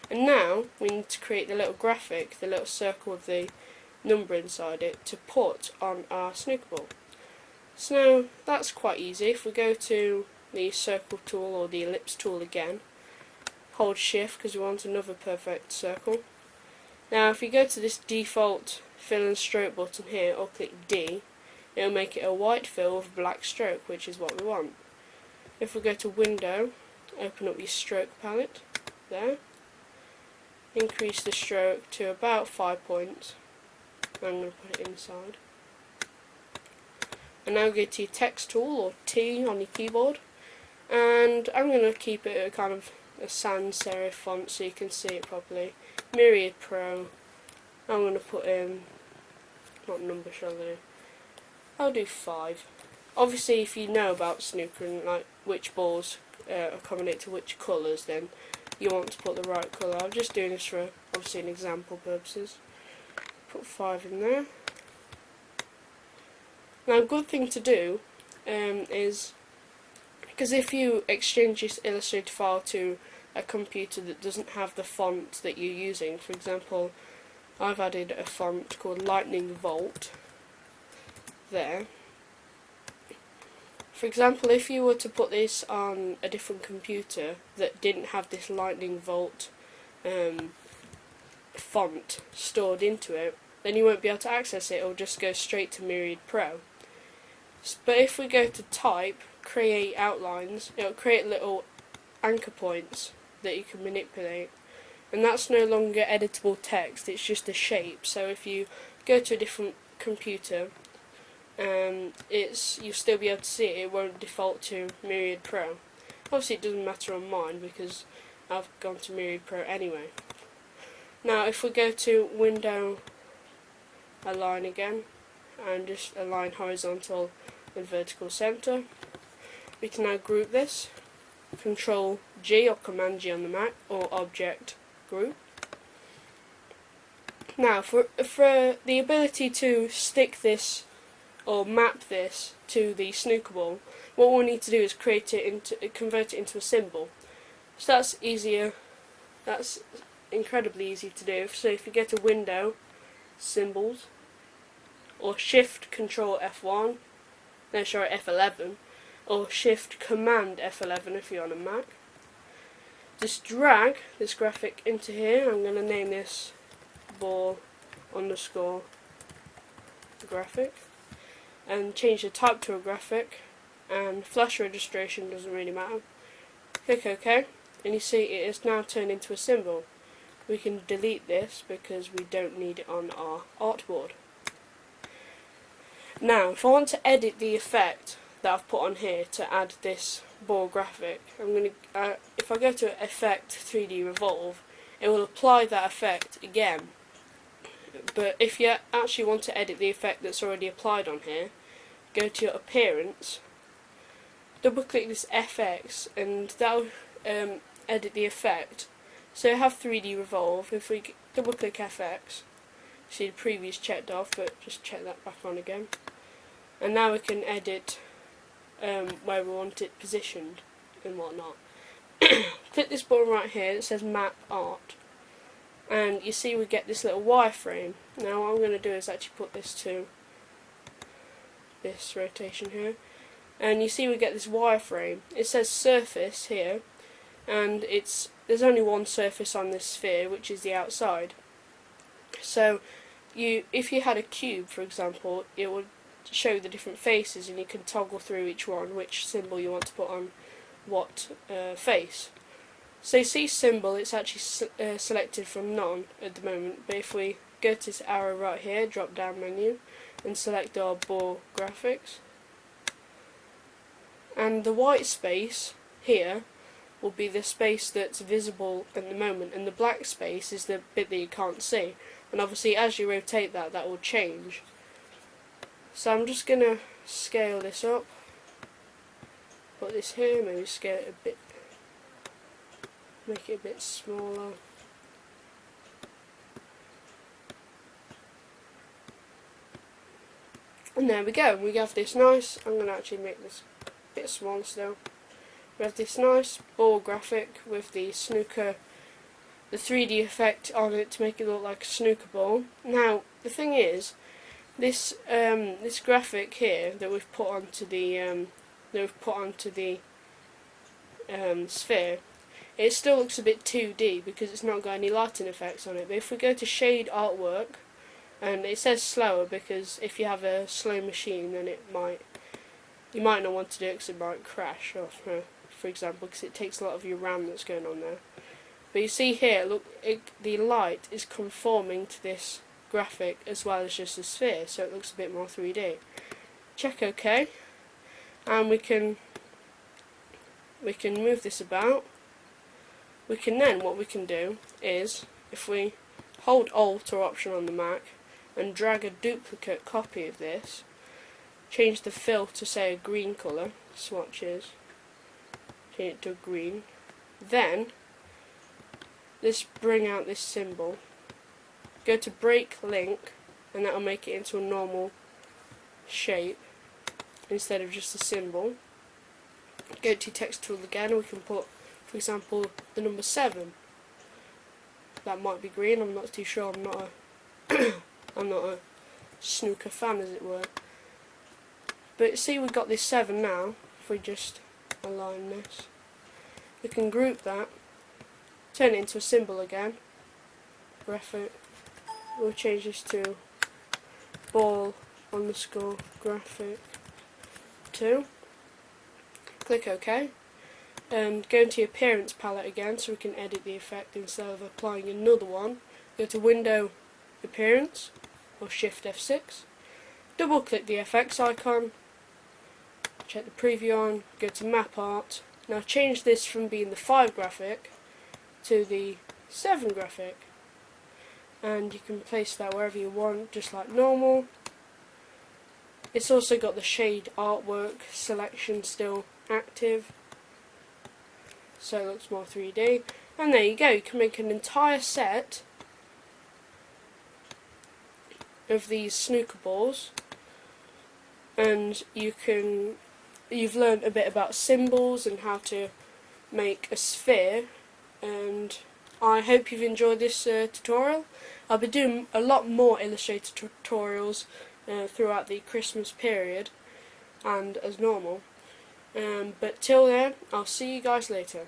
And now we need to create the little graphic, the little circle with the number inside it, to put on our snooker ball. So now that's quite easy. If we go to the circle tool or the ellipse tool again, hold shift because we want another perfect circle. Now if you go to this default fill and stroke button here, or click D, it'll make it a white fill with a black stroke, which is what we want. If we go to window, open up your stroke palette, there, increase the stroke to about 5 points. I'm going to put it inside. And now go to your text tool, or T on your keyboard, and I'm going to keep it a kind of a sans serif font so you can see it properly. Myriad Pro. I'm going to put in, what number shall I do? I'll do 5. Obviously if you know about snooker and like which balls accommodate to which colours, then you want to put the right colour. I'm just doing this for obviously an example purposes. Put 5 in there. Now a good thing to do is, because if you exchange this Illustrator file to a computer that doesn't have the font that you're using, for example, I've added a font called Lightning Volt there. For example, if you were to put this on a different computer that didn't have this Lightning Volt font stored into it, then you won't be able to access it. It'll just go straight to Myriad Pro. But if we go to type, create outlines, it'll create little anchor points that you can manipulate, and that's no longer editable text, it's just a shape. So if you go to a different computer, you'll still be able to see it. It won't default to Myriad Pro. Obviously it doesn't matter on mine because I've gone to Myriad Pro anyway. Now if we go to window, align again, and just align horizontal and vertical center, we can now group this. Control G or Command G on the Mac, or Object Group. Now for the ability to stick this or map this to the snooker ball, what we'll need to do is convert it into a symbol. So that's easier. That's incredibly easy to do. So if you go to Window, Symbols, or Shift Control F1, no sorry F11, or Shift Command F11 if you're on a Mac. Just drag this graphic into here. I'm going to name this ball underscore graphic, and change the type to a graphic, and flash registration doesn't really matter. Click OK, and you see it is now turned into a symbol. We can delete this because we don't need it on our artboard. Now if I want to edit the effect that I've put on here to add this ball graphic, I'm going to if I go to Effect 3D Revolve, it will apply that effect again. But if you actually want to edit the effect that's already applied on here, go to your Appearance, double click this FX, and that'll edit the effect. So I have 3D Revolve. If we double click FX, see the previous checked off, but just check that back on again. And now we can edit where we want it positioned and whatnot. Click this button right here that says Map Art, and you see we get this little wireframe. Now what I'm going to do is actually put this to this rotation here, and you see we get this wireframe. It says surface here, and there's only one surface on this sphere, which is the outside. So if you had a cube, for example, it would show the different faces, and you can toggle through each one which symbol you want to put on what face. So you see symbol, it's actually selected from none at the moment, but if we go to this arrow right here, drop down menu, and select our ball graphics, and the white space here will be the space that's visible at the moment, and the black space is the bit that you can't see, and obviously as you rotate that will change. So I'm just going to scale this up, put this here, maybe scale it a bit, make it a bit smaller. And there we go, we have this nice, I'm going to actually make this a bit smaller still. We have this nice ball graphic with the snooker the 3D effect on it to make it look like a snooker ball. Now the thing is, this graphic here that we've put onto the sphere, it still looks a bit 2D because it's not got any lighting effects on it. But if we go to shade artwork, and it says slower because if you have a slow machine, then you might not want to do it because it might crash, or for example, because it takes a lot of your RAM that's going on there. But you see here, look, the light is conforming to this graphic as well as just the sphere, so it looks a bit more 3D. Check OK, and we can move this about. We can then, what we can do is, if we hold Alt or Option on the Mac and drag a duplicate copy of this, change the fill to say a green colour, swatches, change it to a green, then let's bring out this symbol, go to break link, and that will make it into a normal shape instead of just a symbol. Go to text tool again, and we can put, for example, the number 7. That might be green, I'm not too sure, I'm not a snooker fan, as it were. But see, we've got this 7 now. If we just align this, we can group that, turn it into a symbol again, graphic, we'll change this to ball underscore graphic 2, click OK, and go into your appearance palette again so we can edit the effect instead of applying another one. Go to Window, Appearance, or Shift F6, double click the FX icon, check the preview on, go to Map Art. Now change this from being the 5 graphic to the 7 graphic, and you can place that wherever you want, just like normal. It's also got the shade artwork selection still active, so it looks more 3D. And there you go, you can make an entire set of these snooker balls, and you've learned a bit about symbols and how to make a sphere, and I hope you've enjoyed this tutorial. I'll be doing a lot more Illustrator tutorials throughout the Christmas period and as normal, but till then, I'll see you guys later.